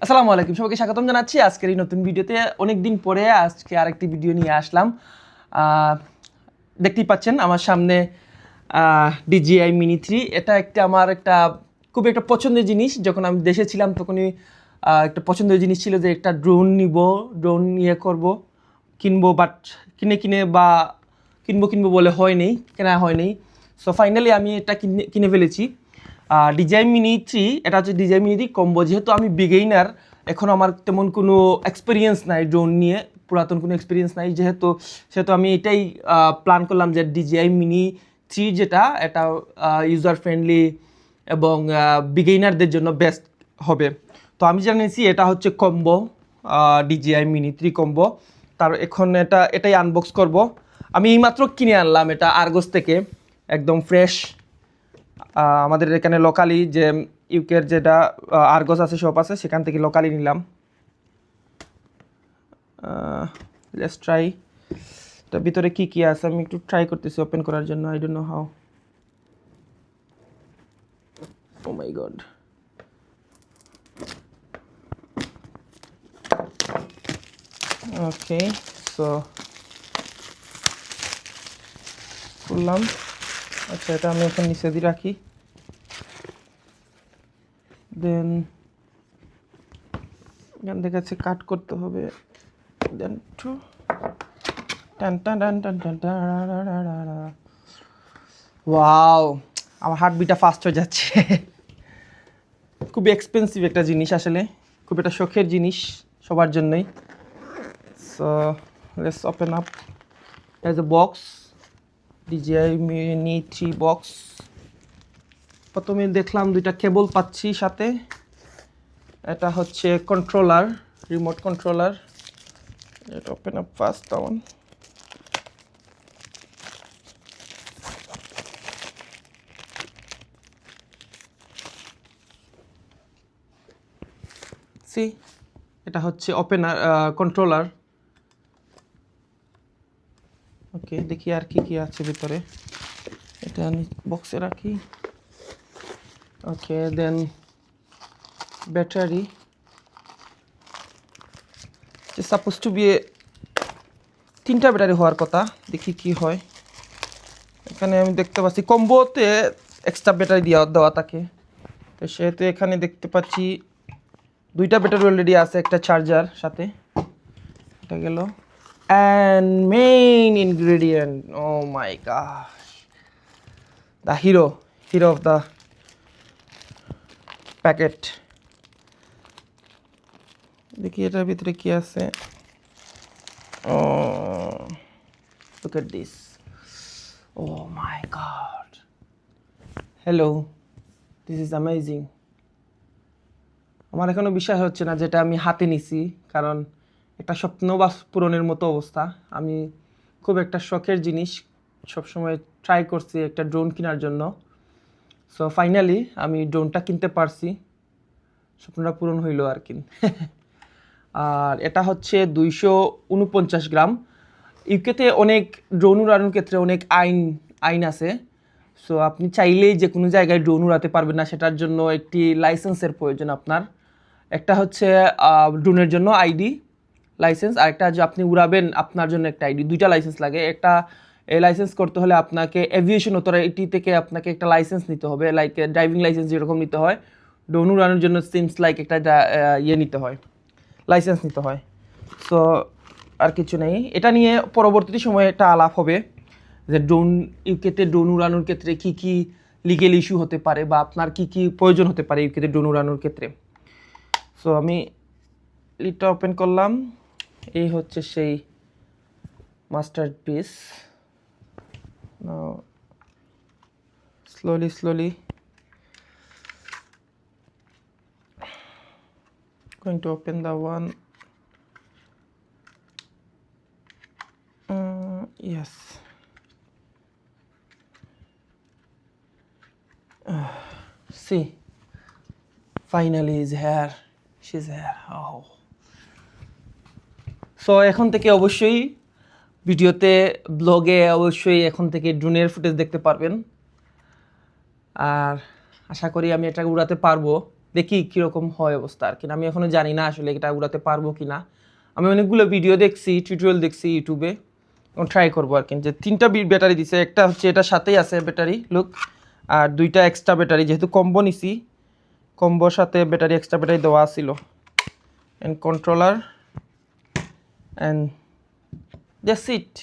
আসসালামু আলাইকুম, সবাইকে স্বাগতম জানাচ্ছি আজকের এই নতুন ভিডিওতে। অনেক দিন পরে আজকে আরেকটি ভিডিও নিয়ে আসলাম। দেখতেই পাচ্ছেন আমার সামনে DJI Mini 3। এটা আমার খুব একটা পছন্দের জিনিস। যখন আমি দেশে ছিলাম তখনই একটা পছন্দের জিনিস ছিল যে একটা ড্রোন নিব, ড্রোন নিয়ে করব, কিনবো, বাট কিনবো বলে কেনা হয়নি। সো ফাইনালি আমি এটা কিনে ফেলেছি। DJI Mini 3, এটা হচ্ছে DJI Mini 3 কম্বো। যেহেতু আমি বিগেইনার, এখন আমার তেমন কোনো এক্সপিরিয়েন্স নাই ড্রোন নিয়ে, পুরাতন কোনো এক্সপিরিয়েন্স নাই, সেহেতু আমি এটাই প্ল্যান করলাম যে DJI Mini 3 এটা ইউজার ফ্রেন্ডলি এবং বিগেইনারদের জন্য বেস্ট হবে। তো আমি জানিয়েছি এটা হচ্ছে কম্বো, DJI Mini 3 কম্বো। এখন এটাই আনবক্স করব। আমি এইমাত্র কিনে আনলাম এটা আর্গস থেকে, একদম ফ্রেশ। আমাদের এখানে লোকালি যে ইউকের যেটা আর্গস আছে, শপ আছে, সেখান থেকে লোকালি নিলাম। Let's try. এটার ভিতরে কি আছে আমি একটু ট্রাই করতেছি ওপেন করার জন্য। I don't know how. Oh my God. Okay, so খুললাম। আচ্ছা, এটা আমি এখন নিচে দিয়ে রাখি। দেন এখান থেকে কাট করতে হবে। দেন টু টান টান টান টান টান টান। ওয়াও, আমার হার্টবিটটা ফাস্ট হয়ে যাচ্ছে। খুবই এক্সপেন্সিভ একটা জিনিস, আসলে খুব একটা শখের জিনিস সবার জন্যই। So let's open up. As a box, DJI Mini 3 box. প্রথমে দেখলাম দুইটা কেবল পাচ্ছি সাথে। এটা হচ্ছে কন্ট্রোলার, রিমোট কন্ট্রোলার। এটা ওপেন আপ ফার্স্ট ওয়ান। এটা হচ্ছে ওপেনার, কন্ট্রোলার। ওকে, দেখি আর কি আছে ভিতরে। এটা আমি বক্সে রাখি। ওকে, দেন ব্যাটারি। সাপোজ টু বি 3টা ব্যাটারি হওয়ার কথা, দেখি কি হয়। এখানে আমি দেখতে পাচ্ছি কম্বোতে এক্সট্রা ব্যাটারি দেওয়া থাকে, তো সেহেতু এখানে দেখতে পাচ্ছি 2টা ব্যাটারি অলরেডি আছে, একটা চার্জার সাথে। এটা গেল। And main ingredient, oh my God, the hero of the packet. দেখি এটার ভিতরে কি আছে। Look at this. Oh my god. Hello. This is amazing. আমার এখনো বিশ্বাস হচ্ছে না যেটা আমি হাতে নিছি, কারণ একটা স্বপ্ন পূরণের মতো অবস্থা। আমি খুব একটা শখের জিনিস সবসময় ট্রাই করছি একটা ড্রোন কেনার জন্য। সো ফাইনালি আমি ড্রোনটা কিনতে পারছি, স্বপ্নটা পূরণ হইল আর কি। আর এটা হচ্ছে 249 গ্রাম। ইউকেতে অনেক ড্রোন উড়ানোর ক্ষেত্রে অনেক আইন আছে। সো আপনি চাইলেই যে কোনো জায়গায় ড্রোন উড়াতে পারবেন না, সেটার জন্য একটি লাইসেন্সের প্রয়োজন আপনার। একটা হচ্ছে ড্রোনের জন্য আইডি লাইসেন্স, আর একটা যে আপনি উড়াবেন আপনার জন্য একটা আইডি। 2টা লাইসেন্স লাগে। এই লাইসেন্স করতে হলে আপনাকে এভিয়েশন অথরিটি থেকে আপনাকে একটা লাইসেন্স নিতে হবে, লাইক ড্রাইভিং লাইসেন্স যেরকম নিতে হয়, ড্রোন উড়ানোর জন্য সিমস লাইক একটা নিতে হয়, লাইসেন্স নিতে হয়। সো আর কিছু নেই। এটা নিয়ে পরবর্তী সময়ে একটা আলাপ হবে যে ইউকেতে ড্রোন উড়ানোর ক্ষেত্রে কি কি লিগেল ইস্যু হতে পারে, বা আপনার কি কি প্রয়োজন হতে পারে ইউকেতে ড্রোন উড়ানোর ক্ষেত্রে। সো আমি লিডটা ওপেন করলাম। এই হচ্ছে সেই master piece. Slowly going to open the one. Yes. See, finally is here. She's here. Oh. So এখন থেকে অবশ্যই ভিডিওতে, ব্লগে অবশ্যই এখন থেকে ড্রোনের ফুটেজ দেখতে পারবেন। আর আশা করি আমি এটা উড়াতে পারবো দেখি কীরকম হয় অবস্থা আর কি। আমি এখনও জানি না আসলে এটা উড়াতে পারবো কি না। আমি অনেকগুলো ভিডিও দেখছি, টিউটোরিয়াল দেখছি ইউটিউবে, ট্রাই করবো আর কি। যে 3টা ব্যাটারি দিছে, একটা হচ্ছে এটার সাথেই আছে ব্যাটারি লুক, আর 2টা এক্সট্রা ব্যাটারি, যেহেতু কম্বো নিছি কম্বোর সাথে ব্যাটারি এক্সট্রা ব্যাটারি দেওয়া ছিল। And controller and that's it.